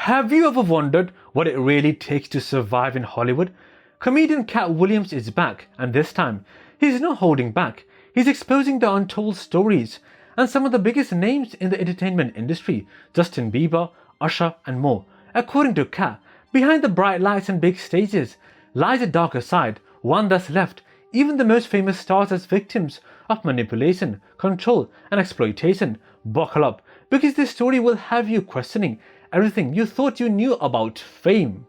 Have you ever wondered what it really takes to survive in Hollywood? Comedian Katt Williams is back, and this time, he's not holding back. He's exposing the untold stories and some of the biggest names in the entertainment industry: Justin Bieber, Usher, and more. According to Katt, behind the bright lights and big stages lies a darker side, one that's left even the most famous stars as victims of manipulation, control, and exploitation. Buckle up, because this story will have you questioning everything you thought you knew about fame.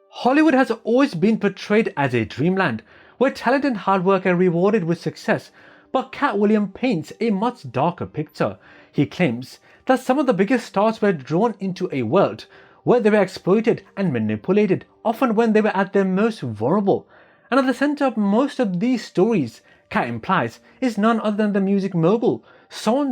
Hollywood has always been portrayed as a dreamland, where talent and hard work are rewarded with success, but Katt Williams paints a much darker picture. He claims that some of the biggest stars were drawn into a world where they were exploited and manipulated, often when they were at their most vulnerable. And at the center of most of these stories, Katt implies, is none other than the music mogul,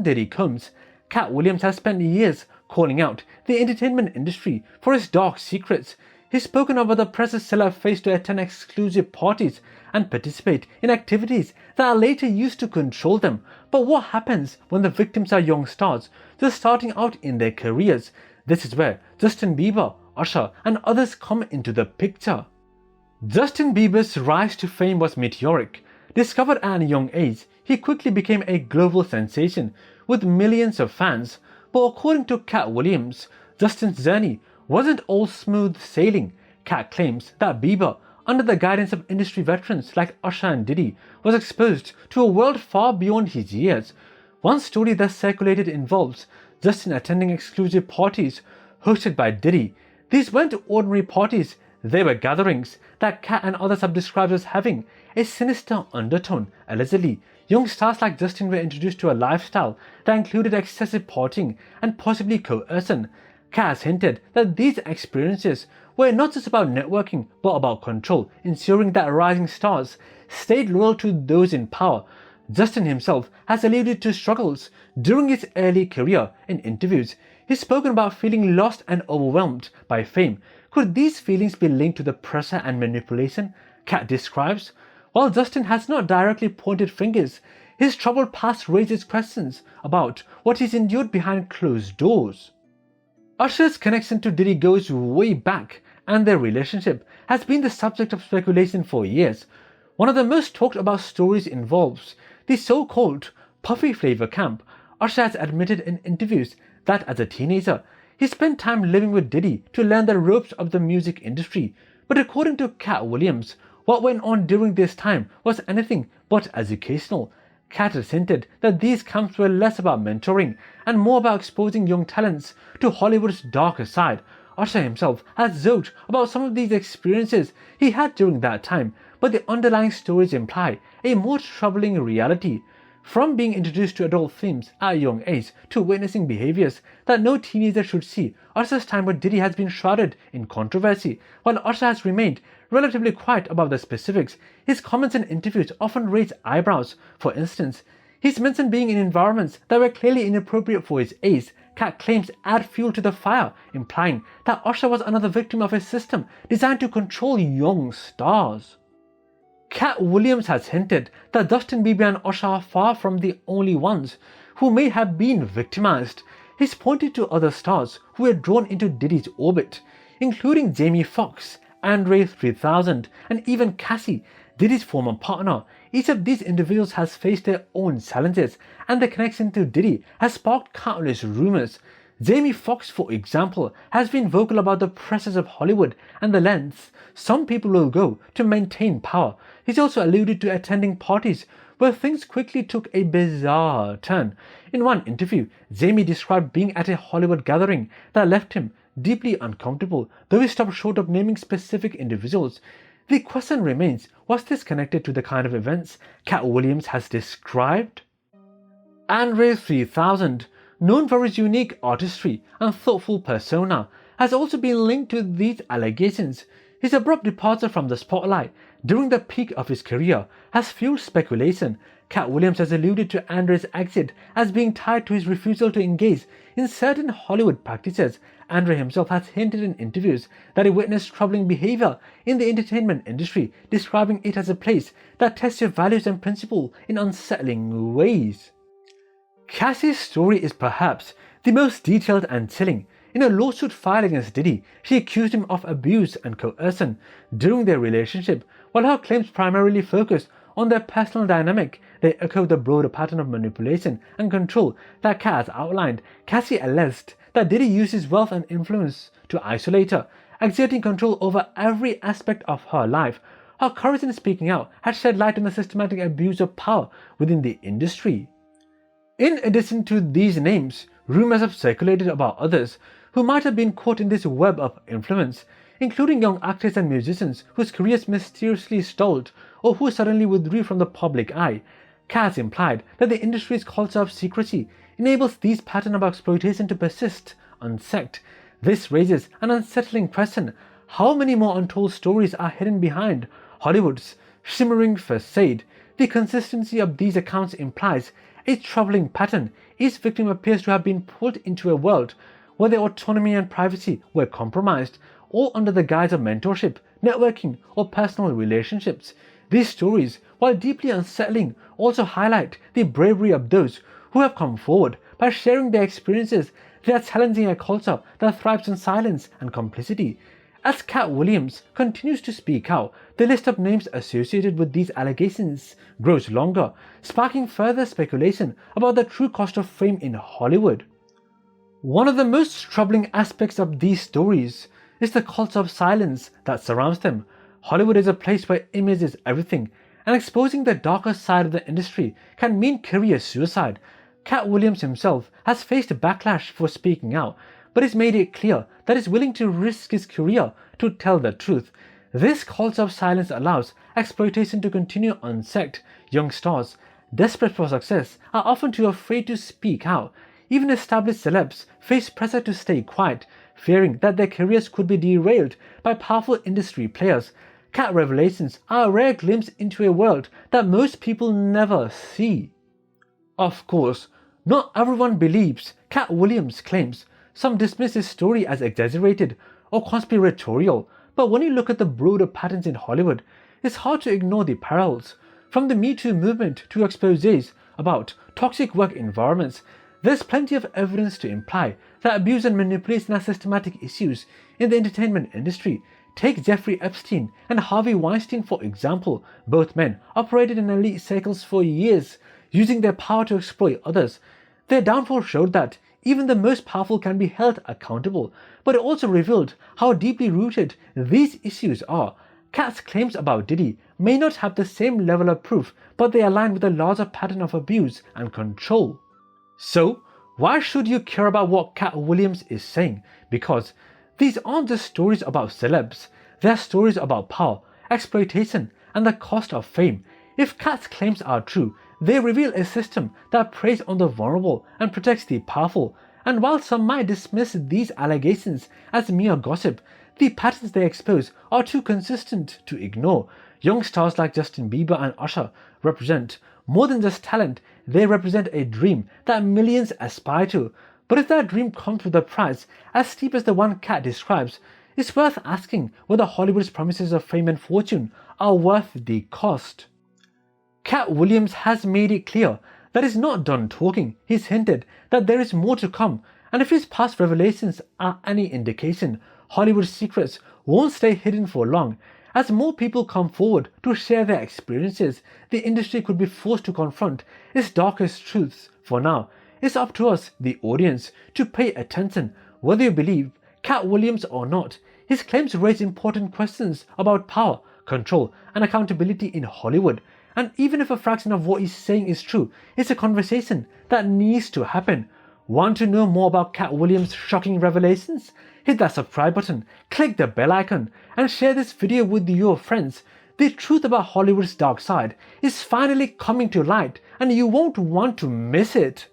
Diddy. Katt Williams has spent years calling out the entertainment industry for its dark secrets. He's spoken about the pressure sellers face to attend exclusive parties and participate in activities that are later used to control them. But what happens when the victims are young stars just starting out in their careers? This is where Justin Bieber, Usher, and others come into the picture. Justin Bieber's rise to fame was meteoric. Discovered at a young age, he quickly became a global sensation with millions of fans. But according to Katt Williams, Justin's journey wasn't all smooth sailing. Katt claims that Bieber, under the guidance of industry veterans like Usher and Diddy, was exposed to a world far beyond his years. One story that circulated involves Justin attending exclusive parties hosted by Diddy. These weren't ordinary parties, they were gatherings that Katt and others have described as having a sinister undertone. Allegedly, young stars like Justin were introduced to a lifestyle that included excessive partying and possibly coercion. Katt has hinted that these experiences were not just about networking but about control, ensuring that rising stars stayed loyal to those in power. Justin himself has alluded to struggles during his early career. In interviews, he's spoken about feeling lost and overwhelmed by fame. Could these feelings be linked to the pressure and manipulation Katt describes? While Justin has not directly pointed fingers, his troubled past raises questions about what he's endured behind closed doors. Usher's connection to Diddy goes way back, and their relationship has been the subject of speculation for years. One of the most talked about stories involves the so-called Puffy Camp. Usher has admitted in interviews that as a teenager, he spent time living with Diddy to learn the ropes of the music industry. But according to Katt Williams, what went on during this time was anything but educational. Katt has hinted that these camps were less about mentoring and more about exposing young talents to Hollywood's darker side. Usher himself has joked about some of these experiences he had during that time, but the underlying stories imply a more troubling reality. From being introduced to adult themes at a young age to witnessing behaviors that no teenager should see, Usher's time with Diddy has been shrouded in controversy. While Usher has remained relatively quiet about the specifics, his comments and interviews often raise eyebrows. For instance, he's mentioned being in environments that were clearly inappropriate for his age. Katt claims add fuel to the fire, implying that Usher was another victim of a system designed to control young stars. Katt Williams has hinted that Justin Bieber and Usher are far from the only ones who may have been victimized. He's pointed to other stars who were drawn into Diddy's orbit, including Jamie Foxx, Andre 3000, and even Cassie, Diddy's former partner. Each of these individuals has faced their own challenges, and the connection to Diddy has sparked countless rumors. Jamie Foxx, for example, has been vocal about the pressures of Hollywood and the lengths some people will go to maintain power. He's also alluded to attending parties where things quickly took a bizarre turn. In one interview, Jamie described being at a Hollywood gathering that left him deeply uncomfortable, though he stopped short of naming specific individuals. The question remains, was this connected to the kind of events Katt Williams has described? Andre 3000, known for his unique artistry and thoughtful persona, has also been linked to these allegations. His abrupt departure from the spotlight during the peak of his career has fueled speculation. Katt Williams has alluded to Andre's exit as being tied to his refusal to engage in certain Hollywood practices. Andre himself has hinted in interviews that he witnessed troubling behavior in the entertainment industry, describing it as a place that tests your values and principles in unsettling ways. Cassie's story is perhaps the most detailed and chilling. In a lawsuit filed against Diddy, she accused him of abuse and coercion during their relationship. While her claims primarily focused on their personal dynamic, they echo the broader pattern of manipulation and control that Katt has outlined. Cassie alleged that Diddy used his wealth and influence to isolate her, exerting control over every aspect of her life. Her courage in speaking out had shed light on the systematic abuse of power within the industry. In addition to these names, rumors have circulated about others who might have been caught in this web of influence, including young actors and musicians whose careers mysteriously stalled or who suddenly withdrew from the public eye. Katt implied that the industry's culture of secrecy enables these patterns of exploitation to persist unchecked. This raises an unsettling question: how many more untold stories are hidden behind Hollywood's shimmering facade? The consistency of these accounts implies a troubling pattern. Each victim appears to have been pulled into a world where their autonomy and privacy were compromised, all under the guise of mentorship, networking, or personal relationships. These stories, while deeply unsettling, also highlight the bravery of those who have come forward by sharing their experiences. They are challenging a culture that thrives on silence and complicity. As Katt Williams continues to speak out, the list of names associated with these allegations grows longer, sparking further speculation about the true cost of fame in Hollywood. One of the most troubling aspects of these stories is the culture of silence that surrounds them. Hollywood is a place where image is everything, and exposing the darker side of the industry can mean career suicide. Katt Williams himself has faced backlash for speaking out, but he's made it clear that he's willing to risk his career to tell the truth. This culture of silence allows exploitation to continue unchecked. Young stars, desperate for success, are often too afraid to speak out. Even established celebs face pressure to stay quiet, fearing that their careers could be derailed by powerful industry players. Katt revelations are a rare glimpse into a world that most people never see. Of course, not everyone believes Katt Williams' claims. Some dismiss his story as exaggerated or conspiratorial, but when you look at the broader patterns in Hollywood, it's hard to ignore the parallels. From the Me Too movement to exposés about toxic work environments, there's plenty of evidence to imply that abuse and manipulation are systematic issues in the entertainment industry. Take Jeffrey Epstein and Harvey Weinstein for example. Both men operated in elite circles for years, using their power to exploit others. Their downfall showed that even the most powerful can be held accountable, but it also revealed how deeply rooted these issues are. Katt's claims about Diddy may not have the same level of proof, but they align with a larger pattern of abuse and control. So, why should you care about what Katt Williams is saying? Because these aren't just stories about celebs, they're stories about power, exploitation, and the cost of fame. If Katt's claims are true, they reveal a system that preys on the vulnerable and protects the powerful. And while some might dismiss these allegations as mere gossip, the patterns they expose are too consistent to ignore. Young stars like Justin Bieber and Usher represent more than just talent, they represent a dream that millions aspire to. But if that dream comes with a price as steep as the one Katt describes, it's worth asking whether Hollywood's promises of fame and fortune are worth the cost. Katt Williams has made it clear that he's not done talking. He's hinted that there is more to come, and if his past revelations are any indication, Hollywood's secrets won't stay hidden for long. As more people come forward to share their experiences, the industry could be forced to confront its darkest truths. For now, it's up to us, the audience, to pay attention. Whether you believe Katt Williams or not, his claims raise important questions about power, control, and accountability in Hollywood. And even if a fraction of what he's saying is true, it's a conversation that needs to happen. Want to know more about Katt Williams' shocking revelations? Hit that subscribe button, click the bell icon, and share this video with your friends. The truth about Hollywood's dark side is finally coming to light, and you won't want to miss it.